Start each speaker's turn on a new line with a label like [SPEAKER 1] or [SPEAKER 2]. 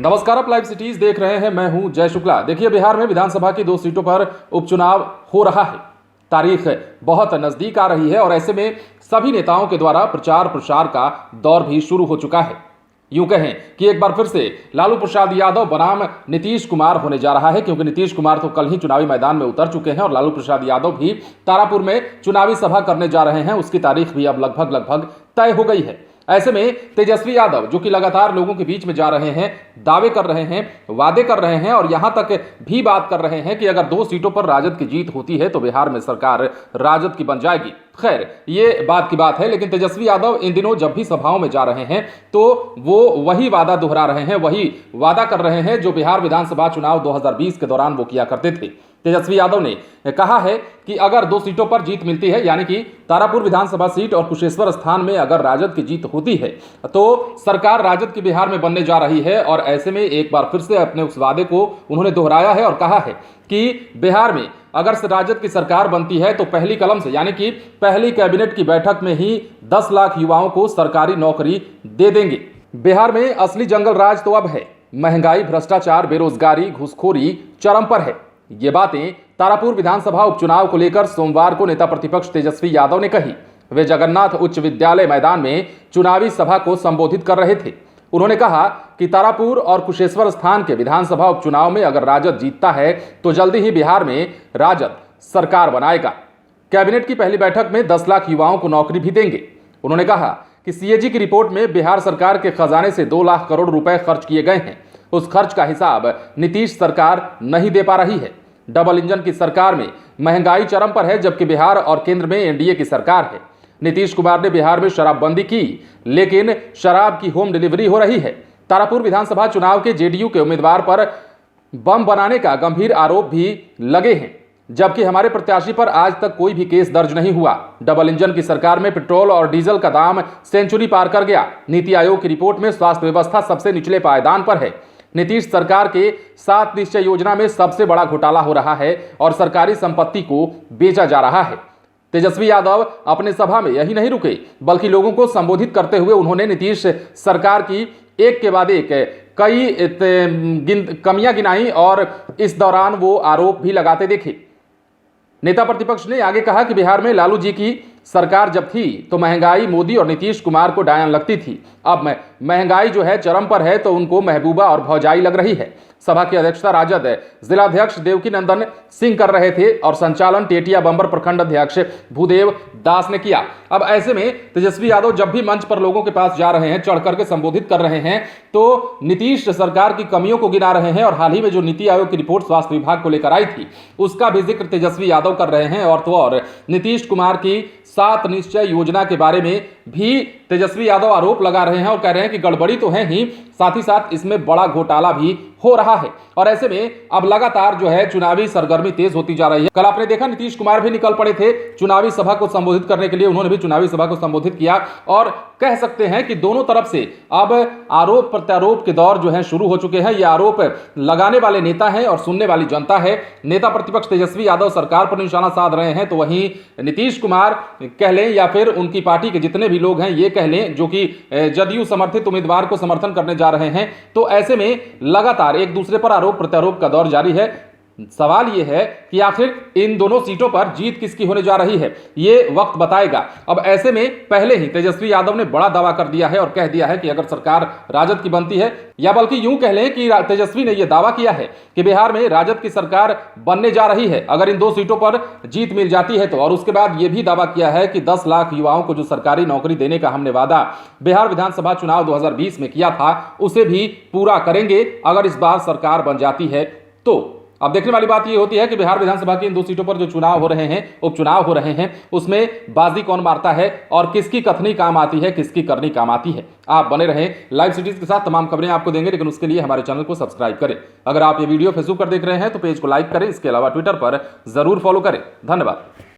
[SPEAKER 1] नमस्कार, आप live cities देख रहे हैं। मैं हूं जय शुक्ला। देखिए, बिहार में विधानसभा की 2 सीटों पर उपचुनाव हो रहा है। तारीख बहुत नजदीक आ रही है और ऐसे में सभी नेताओं के द्वारा प्रचार प्रसार का दौर भी शुरू हो चुका है। यूं कहें कि एक बार फिर से लालू प्रसाद यादव बनाम नीतीश कुमार होने जा रहा है, क्योंकि नीतीश कुमार तो कल ही चुनावी मैदान में उतर चुके हैं और लालू प्रसाद यादव भी तारापुर में चुनावी सभा करने जा रहे हैं। उसकी तारीख भी अब लगभग तय हो गई है। ऐसे में तेजस्वी यादव, जो कि लगातार लोगों के बीच में जा रहे हैं, दावे कर रहे हैं, वादे कर रहे हैं और यहां तक भी बात कर रहे हैं कि अगर 2 सीटों पर राजद की जीत होती है तो बिहार में सरकार राजद की बन जाएगी। खैर, ये बात की बात है, लेकिन तेजस्वी यादव इन दिनों जब भी सभाओं में जा रहे हैं तो वो वही वादा दोहरा रहे हैं, वही वादा कर रहे हैं जो बिहार विधानसभा चुनाव 2020 के दौरान वो किया करते थे। तेजस्वी यादव ने कहा है कि अगर 2 सीटों पर जीत मिलती है, यानी कि तारापुर विधानसभा सीट और कुशेश्वर स्थान में अगर राजद की जीत होती है तो सरकार राजद की बिहार में बनने जा रही है। और ऐसे में एक बार फिर से अपने उस वादे को उन्होंने दोहराया है और कहा है कि बिहार में अगर राजद की सरकार बनती है तो पहली कलम से, यानी कि पहली कैबिनेट की बैठक में ही 10 लाख युवाओं को सरकारी नौकरी दे देंगे। बिहार में असली जंगल राज तो अब है। महंगाई, भ्रष्टाचार, बेरोजगारी, घूसखोरी चरम पर है। ये बातें तारापुर विधानसभा उपचुनाव को लेकर सोमवार को नेता प्रतिपक्ष तेजस्वी यादव ने कही। वे जगन्नाथ उच्च विद्यालय मैदान में चुनावी सभा को संबोधित कर रहे थे। उन्होंने कहा कि तारापुर और कुशेश्वर स्थान के विधानसभा उपचुनाव में अगर राजद जीतता है तो जल्दी ही बिहार में राजद सरकार बनाएगा। कैबिनेट की पहली बैठक में 10 लाख युवाओं को नौकरी भी देंगे। उन्होंने कहा कि सीएजी की रिपोर्ट में बिहार सरकार के खजाने से 2 लाख करोड़ रुपए खर्च किए गए हैं। उस खर्च का हिसाब नीतीश सरकार नहीं दे पा रही है। डबल इंजन की सरकार में महंगाई चरम पर है, जबकि बिहार और केंद्र में एनडीए की सरकार है। नीतीश कुमार ने बिहार में शराबबंदी की, लेकिन शराब की होम डिलीवरी हो रही है। तारापुर विधानसभा चुनाव के जेडीयू के उम्मीदवार पर बम बनाने का गंभीर आरोप भी लगे हैं, जबकि हमारे प्रत्याशी पर आज तक कोई भी केस दर्ज नहीं हुआ। डबल इंजन की सरकार में पेट्रोल और डीजल का दाम सेंचुरी पार कर गया। नीति आयोग की रिपोर्ट में स्वास्थ्य व्यवस्था सबसे निचले पायदान पर है। नीतीश सरकार के 7 निश्चय योजना में सबसे बड़ा घोटाला हो रहा है और सरकारी संपत्ति को बेचा जा रहा है। तेजस्वी यादव अपने सभा में यही नहीं रुके, बल्कि लोगों को संबोधित करते हुए उन्होंने नीतीश सरकार की एक के बाद एक कई कमियां गिनाई और इस दौरान वो आरोप भी लगाते देखे। नेता प्रतिपक्ष ने आगे कहा कि बिहार में लालू जी की सरकार जब थी तो महंगाई मोदी और नीतीश कुमार को डायन लगती थी। अब महंगाई जो है चरम पर है तो उनको महबूबा और भौजाई लग रही है। सभा की अध्यक्षता राजद जिलाध्यक्ष देवकी नंदन सिंह कर रहे थे और संचालन टेटिया बंबर प्रखंड अध्यक्ष भूदेव दास ने किया। अब ऐसे में तेजस्वी यादव जब भी मंच पर लोगों के पास जा रहे हैं, चढ़ करके संबोधित कर रहे हैं, तो नीतीश सरकार की कमियों को गिना रहे हैं और हाल ही में जो नीति आयोग की रिपोर्ट स्वास्थ्य विभाग को लेकर आई थी उसका भी जिक्र तेजस्वी यादव कर रहे हैं। और तो और नीतीश कुमार की 7 निश्चय योजना के बारे में भी तेजस्वी यादव आरोप लगा रहे हैं और कह रहे हैं कि गड़बड़ी तो है ही, साथ ही साथ इसमें बड़ा घोटाला भी हो रहा है। और ऐसे में अब लगातार जो है चुनावी सरगर्मी तेज होती जा रही है। कल आपने देखा नीतीश कुमार भी निकल पड़े थे चुनावी सभा को संबोधित करने के लिए। उन्होंने भी चुनावी सभा को संबोधित किया और कह सकते हैं कि दोनों तरफ से अब आरोप प्रत्यारोप के दौर जो है शुरू हो चुके हैं। ये आरोप लगाने वाले नेता हैं और सुनने वाली जनता है। नेता प्रतिपक्ष तेजस्वी यादव सरकार पर निशाना साध रहे हैं तो वहीं नीतीश कुमार कह लें या फिर उनकी पार्टी के जितने भी लोग हैं ये कह लें, जो कि जदयू समर्थित उम्मीदवार को समर्थन करने जा रहे हैं, तो ऐसे में लगातार एक दूसरे पर आरोप प्रत्यारोप का दौर जारी है। सवाल यह है कि आखिर इन दोनों सीटों पर जीत किसकी होने जा रही है, ये वक्त बताएगा। अब ऐसे में पहले ही तेजस्वी यादव ने बड़ा दावा कर दिया है और कह दिया है कि अगर सरकार राजद की बनती है, या बल्कि यूं कह लें कि तेजस्वी ने यह दावा किया है कि बिहार में राजद की सरकार बनने जा रही है अगर इन 2 सीटों पर जीत मिल जाती है तो। और उसके बाद यह भी दावा किया है कि 10 लाख युवाओं को जो सरकारी नौकरी देने का हमने वादा बिहार विधानसभा चुनाव 2020 में किया था उसे भी पूरा करेंगे अगर इस बार सरकार बन जाती है तो। अब देखने वाली बात यह होती है कि बिहार विधानसभा की इन 2 सीटों पर जो चुनाव हो रहे हैं, उपचुनाव हो रहे हैं, उसमें बाजी कौन मारता है और किसकी कथनी काम आती है, किसकी करनी काम आती है। आप बने रहें लाइव सिटीज के साथ, तमाम खबरें आपको देंगे, लेकिन उसके लिए हमारे चैनल को सब्सक्राइब करें। अगर आप ये वीडियो फेसबुक पर देख रहे हैं तो पेज को लाइक करें। इसके अलावा ट्विटर पर जरूर फॉलो करें। धन्यवाद।